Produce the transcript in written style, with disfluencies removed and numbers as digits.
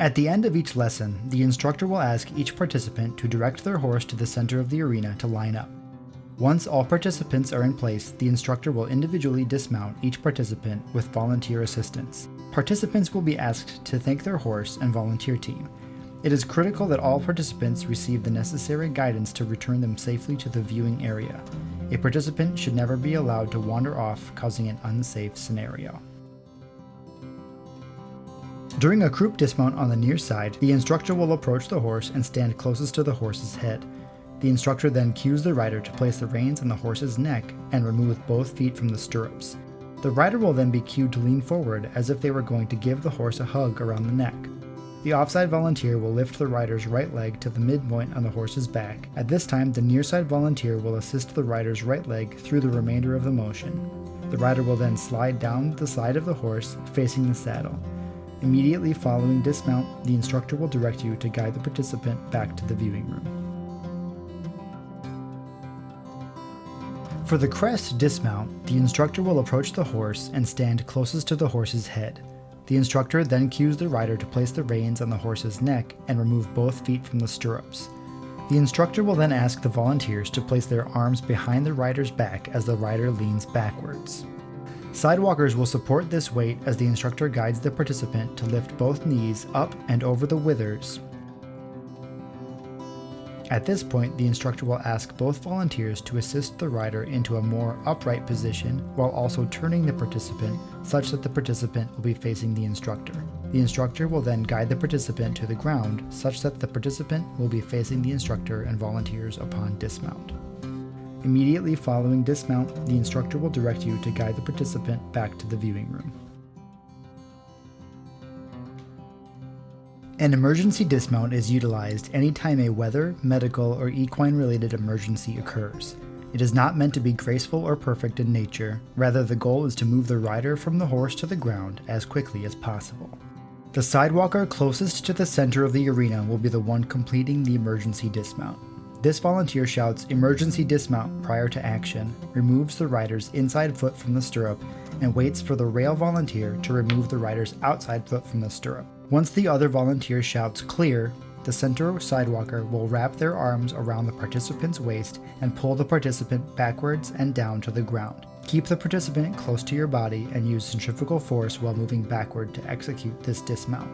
At the end of each lesson, the instructor will ask each participant to direct their horse to the center of the arena to line up. Once all participants are in place, the instructor will individually dismount each participant with volunteer assistance. Participants will be asked to thank their horse and volunteer team. It is critical that all participants receive the necessary guidance to return them safely to the viewing area. A participant should never be allowed to wander off, causing an unsafe scenario. During a group dismount on the near side, the instructor will approach the horse and stand closest to the horse's head. The instructor then cues the rider to place the reins on the horse's neck and remove both feet from the stirrups. The rider will then be cued to lean forward as if they were going to give the horse a hug around the neck. The offside volunteer will lift the rider's right leg to the midpoint on the horse's back. At this time, the nearside volunteer will assist the rider's right leg through the remainder of the motion. The rider will then slide down the side of the horse, facing the saddle. Immediately following dismount, the instructor will direct you to guide the participant back to the viewing room. For the crest dismount, the instructor will approach the horse and stand closest to the horse's head. The instructor then cues the rider to place the reins on the horse's neck and remove both feet from the stirrups. The instructor will then ask the volunteers to place their arms behind the rider's back as the rider leans backwards. Sidewalkers will support this weight as the instructor guides the participant to lift both knees up and over the withers. At this point, the instructor will ask both volunteers to assist the rider into a more upright position while also turning the participant such that the participant will be facing the instructor. The instructor will then guide the participant to the ground such that the participant will be facing the instructor and volunteers upon dismount. Immediately following dismount, the instructor will direct you to guide the participant back to the viewing room. An emergency dismount is utilized anytime a weather, medical, or equine-related emergency occurs. It is not meant to be graceful or perfect in nature, rather the goal is to move the rider from the horse to the ground as quickly as possible. The sidewalker closest to the center of the arena will be the one completing the emergency dismount. This volunteer shouts "Emergency dismount" prior to action, removes the rider's inside foot from the stirrup, and waits for the rail volunteer to remove the rider's outside foot from the stirrup. Once the other volunteer shouts "Clear," the center sidewalker will wrap their arms around the participant's waist and pull the participant backwards and down to the ground. Keep the participant close to your body and use centrifugal force while moving backward to execute this dismount.